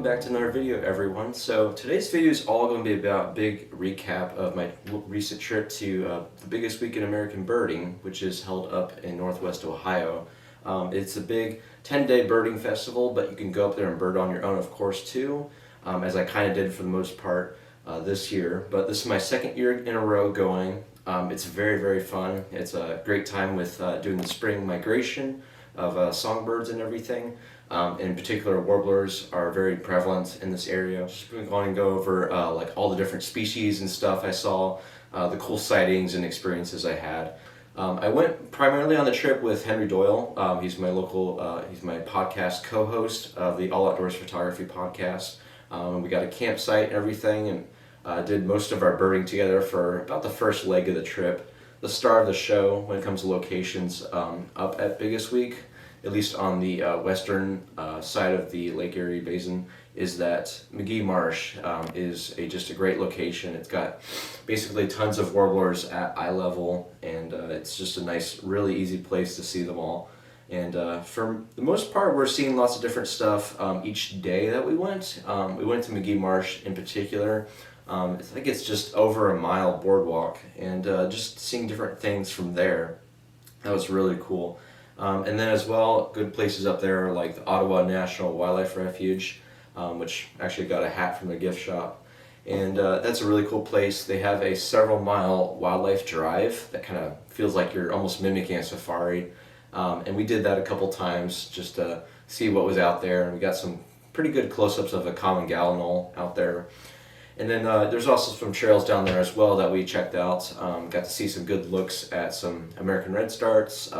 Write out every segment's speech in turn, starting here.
back to another video, everyone. So today's video is all going to be about a big recap of my recent trip to the biggest week in American birding, which is held up in Northwest Ohio. It's a big 10-day birding festival, but you can go up there and bird on your own, of course, too, as I kind of did for the most part this year. But this is my second year in a row going. It's very, very fun. It's a great time with doing the spring migration of songbirds and everything. In particular, warblers are very prevalent in this area. Just going to go over like all the different species and stuff I saw, the cool sightings and experiences I had. I went primarily on the trip with Henry Doyle. He's my local, he's my podcast co-host of the All Outdoors Photography podcast. We got a campsite and everything, and did most of our birding together for about the first leg of the trip. The star of the show when it comes to locations up at Biggest Week, at least on the western side of the Lake Erie Basin, is that McGee Marsh is just a great location. It's got basically tons of warblers at eye level, and it's just a nice, really easy place to see them all. And for the most part, we're seeing lots of different stuff each day that we went. We went to McGee Marsh in particular. I think it's just over a mile boardwalk, and just seeing different things from there. That was really cool. And then as well, good places up there like the Ottawa National Wildlife Refuge, which actually got a hat from the gift shop. And that's a really cool place. They have a several mile wildlife drive that kind of feels like you're almost mimicking a safari. And we did that a couple times just to see what was out there. And we got some pretty good close-ups of a common gallinule out there. And then there's also some trails down there as well that we checked out. Got to see some good looks at some American redstarts,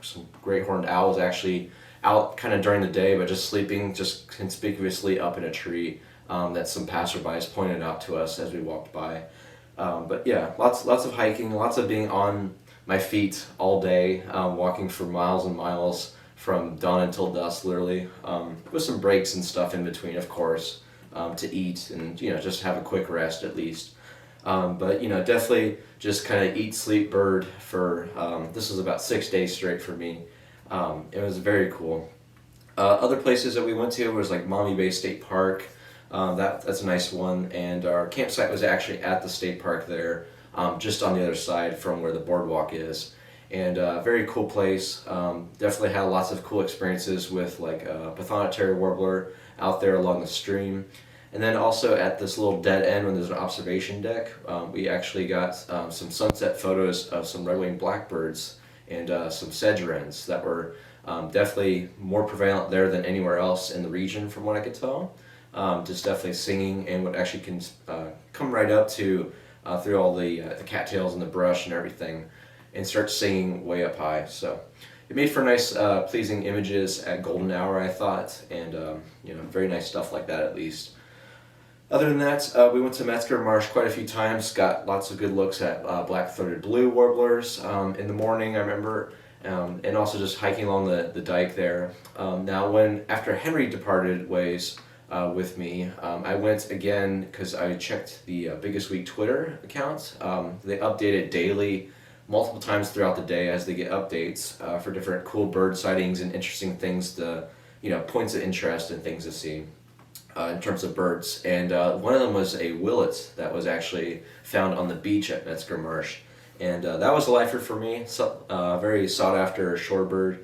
some great horned owls actually out kind of during the day, but just sleeping just conspicuously up in a tree that some passerbys pointed out to us as we walked by. But yeah, lots of hiking, lots of being on my feet all day, walking for miles and miles from dawn until dusk, literally, with some breaks and stuff in between, of course. To eat and just have a quick rest at least, but definitely just kind of eat, sleep, bird for this was about 6 days straight for me. It was very cool. Other places that we went to was like Maumee Bay State Park. That's a nice one, and our campsite was actually at the state park there, just on the other side from where the boardwalk is. And very cool place. Definitely had lots of cool experiences with like a Pathonotary warbler out there along the stream. And then also at this little dead end when there's an observation deck, we actually got some sunset photos of some red-winged blackbirds and some sedge wrens that were definitely more prevalent there than anywhere else in the region from what I could tell. Just definitely singing, and would actually can come right up to through all the cattails and the brush and everything, and start singing way up high. So it made for nice, pleasing images at golden hour, I thought, and very nice stuff like that at least. Other than that, we went to Metzger Marsh quite a few times, got lots of good looks at black-throated blue warblers in the morning, I remember, and also just hiking along the dike there. Now, after Henry departed ways with me, I went again because I checked the Biggest Week Twitter account. They update it daily, multiple times throughout the day as they get updates for different cool bird sightings and interesting things to, points of interest and things to see in terms of birds. And one of them was a willet that was actually found on the beach at Metzger Marsh. And that was a lifer for me. So, very sought after shorebird,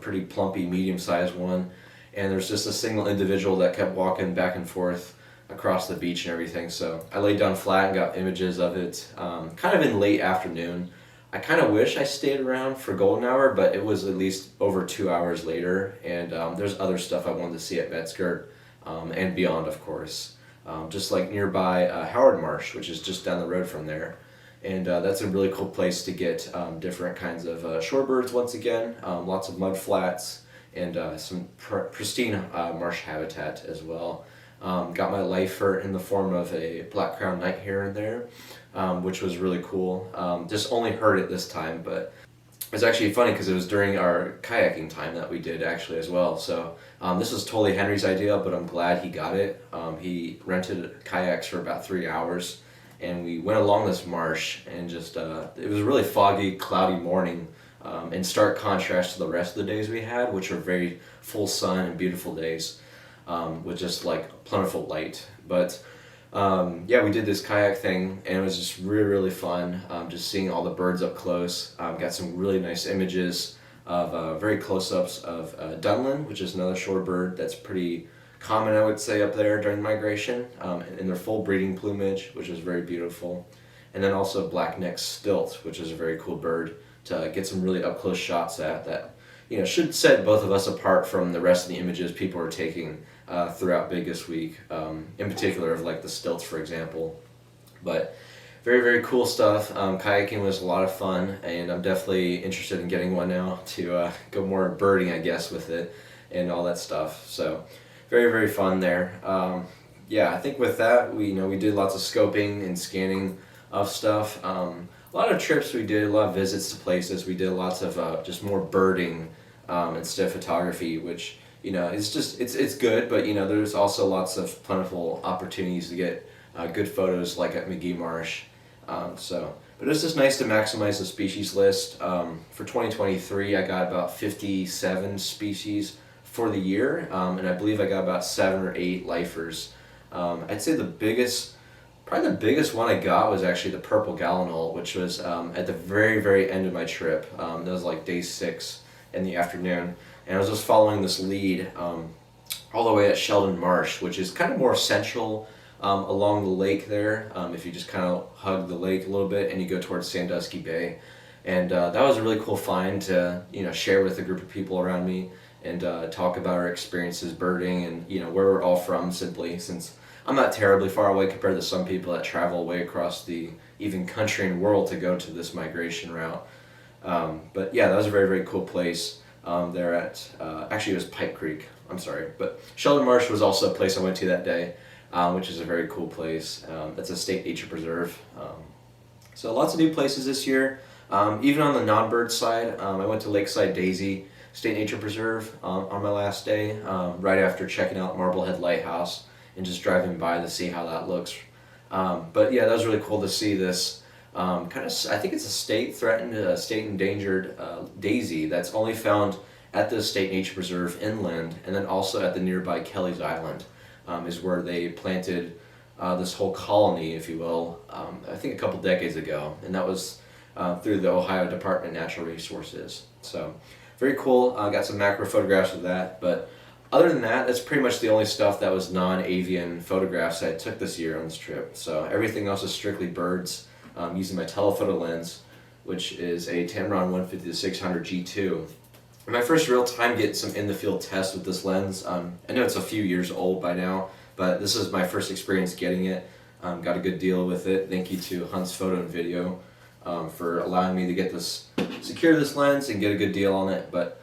pretty plumpy, medium-sized one. And there's just a single individual that kept walking back and forth across the beach and everything. So I laid down flat and got images of it kind of in late afternoon. I kind of wish I stayed around for golden hour, but it was at least over 2 hours later, and there's other stuff I wanted to see at Metzger and beyond, of course. Just like nearby Howard Marsh, which is just down the road from there. And that's a really cool place to get different kinds of shorebirds once again, lots of mud flats, and some pristine marsh habitat as well. Got my lifer in the form of a black-crowned night heron there, which was really cool. Just only heard it this time, but it's actually funny because it was during our kayaking time that we did actually as well. So this was totally Henry's idea, but I'm glad he got it. He rented kayaks for about 3 hours, and we went along this marsh, and just it was a really foggy, cloudy morning, in stark contrast to the rest of the days we had, which were very full sun and beautiful days. with just like plentiful light. But yeah, we did this kayak thing, and it was just really, really fun. Just seeing all the birds up close. Got some really nice images of very close-ups of dunlin, which is another shorebird that's pretty common, I would say, up there during migration, in their full breeding plumage, which is very beautiful. And then also black-necked stilt, which is a very cool bird to get some really up-close shots at that, you know, should set both of us apart from the rest of the images people are taking throughout Biggest Week, in particular of like the stilts, for example. But very, very cool stuff. Kayaking was a lot of fun, and I'm definitely interested in getting one now to go more birding, I guess, with it and all that stuff. So very, very fun there. Yeah, I think with that, we did lots of scoping and scanning of stuff. A lot of trips we did, a lot of visits to places. We did lots of just more birding instead of photography, which, you know, it's good, but, you know, there's also lots of plentiful opportunities to get good photos like at McGee Marsh. But it's just nice to maximize the species list. For 2023, I got about 57 species for the year, and I believe I got about 7 or 8 lifers. I'd say probably the biggest one I got was actually the purple gallinule, which was at the very, very end of my trip. That was like day 6 in the afternoon, and I was just following this lead all the way at Sheldon Marsh, which is kind of more central along the lake there. If you just kind of hug the lake a little bit and you go towards Sandusky Bay, and that was a really cool find to, you know, share with a group of people around me and talk about our experiences birding and, you know, where we're all from, simply, since I'm not terribly far away compared to some people that travel way across the even country and world to go to this migration route. But yeah, that was a very, very cool place there at, actually it was Pipe Creek, I'm sorry. But Sheldon Marsh was also a place I went to that day, which is a very cool place. It's a state nature preserve. So lots of new places this year. Even on the non-bird side, I went to Lakeside Daisy State Nature Preserve on my last day, right after checking out Marblehead Lighthouse and just driving by to see how that looks. But yeah, that was really cool to see this kind of, I think it's a state threatened, state endangered daisy that's only found at the State Nature Preserve inland, and then also at the nearby Kelly's Island is where they planted this whole colony, if you will, I think a couple decades ago, and that was through the Ohio Department of Natural Resources. So very cool. Got some macro photographs of that, but other than that, that's pretty much the only stuff that was non-avian photographs I took this year on this trip. So everything else is strictly birds, using my telephoto lens, which is a Tamron 150-600 G2. And my first real time getting some in-the-field tests with this lens. I know it's a few years old by now, but this is my first experience getting it. Got a good deal with it. Thank you to Hunt's Photo and Video for allowing me to secure this lens and get a good deal on it. But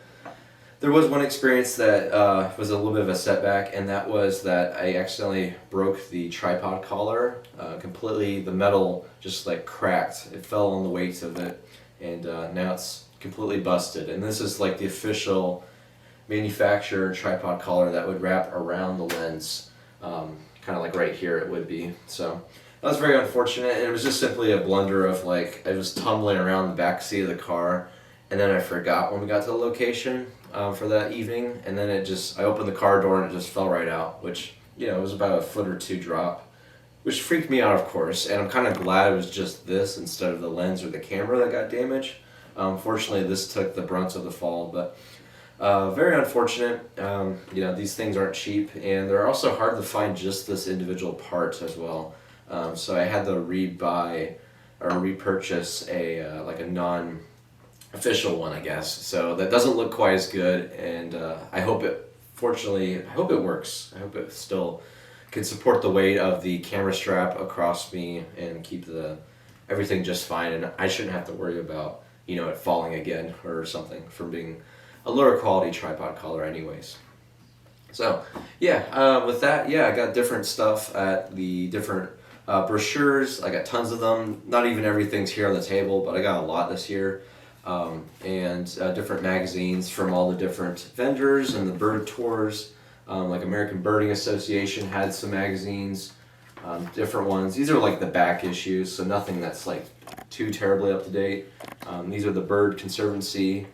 there was one experience that was a little bit of a setback, and that was that I accidentally broke the tripod collar completely. The metal just like cracked. It fell on the weight of it, and now it's completely busted. And this is like the official manufacturer tripod collar that would wrap around the lens, kind of like right here it would be. So that was very unfortunate, and it was just simply a blunder of like I was tumbling around the back seat of the car, and then I forgot when we got to the location for that evening, and then I opened the car door and it just fell right out, which, you know, it was about a foot or two drop, which freaked me out, of course, and I'm kind of glad it was just this instead of the lens or the camera that got damaged. Fortunately, this took the brunt of the fall, but very unfortunate. You know, these things aren't cheap, and they're also hard to find just this individual part as well. So I had to rebuy or repurchase like a non-official one, I guess. So that doesn't look quite as good, and I hope it works. I hope it still can support the weight of the camera strap across me and keep everything just fine, and I shouldn't have to worry about, you know, it falling again or something from being a lower quality tripod collar anyways. So yeah, with that, yeah, I got different stuff at the different brochures. I got tons of them. Not even everything's here on the table, but I got a lot this year. And different magazines from all the different vendors and the bird tours. Like American Birding Association had some magazines, different ones. These are like the back issues, so nothing that's like too terribly up to date. These are the Bird Conservancy,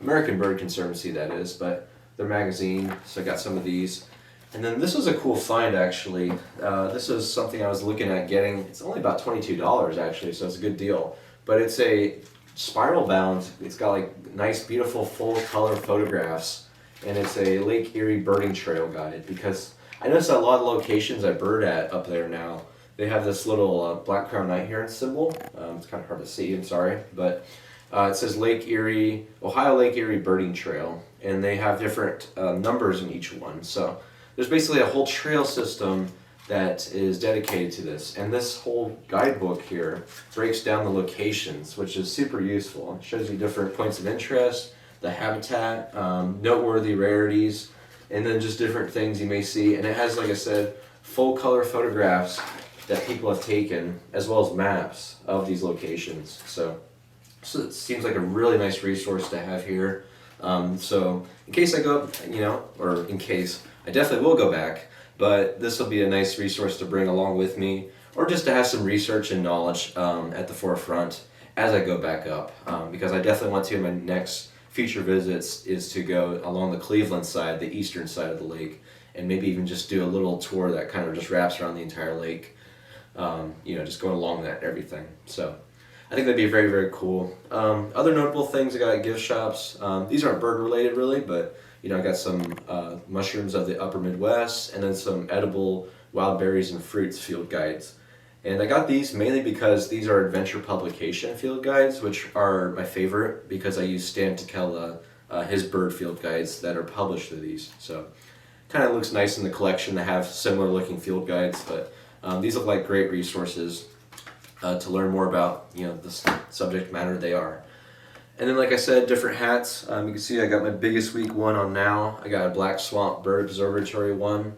American Bird Conservancy that is, but their magazine, so I got some of these. And then this was a cool find actually. This is something I was looking at getting. It's only about $22 actually, so it's a good deal. But it's a spiral bound. It's got like nice, beautiful, full color photographs, and it's a Lake Erie birding trail guide. Because I noticed that a lot of locations I bird at up there now, they have this little black crown night heron symbol. It's kind of hard to see. I'm sorry, but it says Lake Erie, Ohio Lake Erie Birding Trail, and they have different numbers in each one. So there's basically a whole trail system that is dedicated to this, and this whole guidebook here breaks down the locations, which is super useful. It shows you different points of interest, the habitat, noteworthy rarities, and then just different things you may see. And it has, like I said, full color photographs that people have taken, as well as maps of these locations. So it seems like a really nice resource to have here. So in case I go, or in case, I definitely will go back, but this will be a nice resource to bring along with me, or just to have some research and knowledge at the forefront as I go back up, because I definitely want to, in my next future visits, is to go along the Cleveland side, the eastern side of the lake, and maybe even just do a little tour that kind of just wraps around the entire lake, just going along that and everything. So I think that'd be very, very cool. Other notable things I got at gift shops, these aren't bird related really, but I got some mushrooms of the upper Midwest, and then some edible wild berries and fruits field guides. And I got these mainly because these are Adventure Publication field guides, which are my favorite because I use Stan Tekela, his bird field guides that are published through these. So kind of looks nice in the collection to have similar looking field guides, but these look like great resources to learn more about the subject matter they are. And then, like I said, different hats. You can see I got my Biggest Week one on now. I got a Black Swamp Bird Observatory one,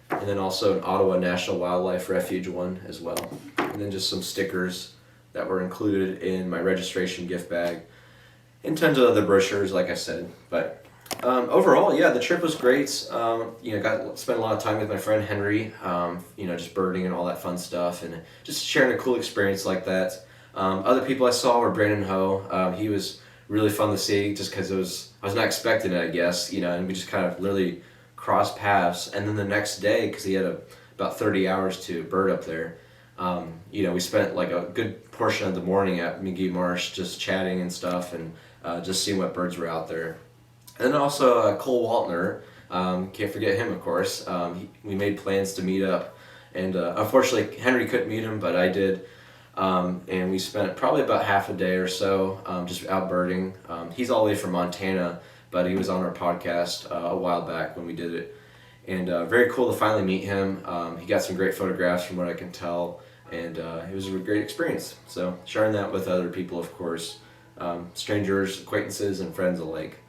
and then also an Ottawa National Wildlife Refuge one as well. And then just some stickers that were included in my registration gift bag, and tons of other brochures, like I said. But overall, yeah, the trip was great. Got spent a lot of time with my friend Henry. Just birding and all that fun stuff, and just sharing a cool experience like that. Other people I saw were Brandon Ho. He was really fun to see just because I was not expecting it, I guess, and we just kind of literally crossed paths. And then the next day, because he had about 30 hours to bird up there, we spent like a good portion of the morning at McGee Marsh just chatting and stuff, and just seeing what birds were out there. And then also Cole Waltner, can't forget him, of course. We made plans to meet up, and unfortunately Henry couldn't meet him, but I did. And we spent probably about half a day or so just out birding. He's all the way from Montana, but he was on our podcast a while back when we did it. And very cool to finally meet him. He got some great photographs from what I can tell, and it was a great experience. So sharing that with other people, of course, strangers, acquaintances, and friends alike.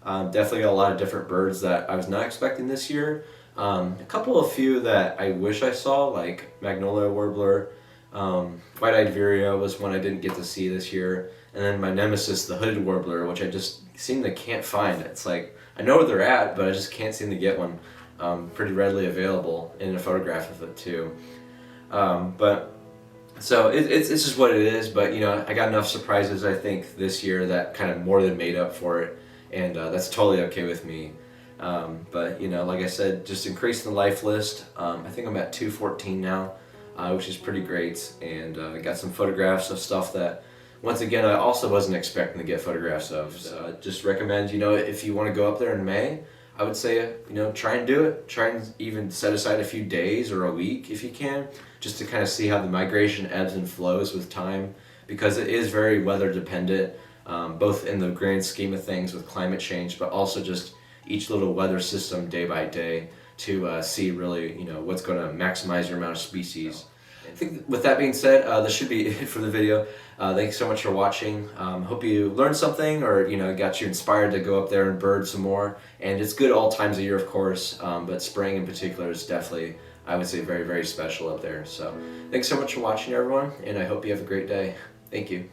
Definitely got a lot of different birds that I was not expecting this year. A few that I wish I saw, like Magnolia Warbler. White-eyed vireo was one I didn't get to see this year, and then my nemesis, the hooded warbler, which I just seem to can't find. It's like I know where they're at, but I just can't seem to get one pretty readily available in a photograph of it too. So it's just what it is. But I got enough surprises I think this year that kind of more than made up for it, and that's totally okay with me. But like I said, just increasing the life list. I think I'm at 214 now. Which is pretty great, and I got some photographs of stuff that, once again, I also wasn't expecting to get photographs of. So I just recommend, if you want to go up there in May, I would say, try and do it. Try and even set aside a few days or a week if you can, just to kind of see how the migration ebbs and flows with time, because it is very weather dependent, both in the grand scheme of things with climate change, but also just each little weather system day by day, to see really, what's going to maximize your amount of species. I think with that being said, this should be it for the video. Thanks so much for watching. Hope you learned something, or got you inspired to go up there and bird some more. And it's good all times of year, of course, but spring in particular is definitely, I would say, very, very special up there. So thanks so much for watching, everyone, and I hope you have a great day. Thank you.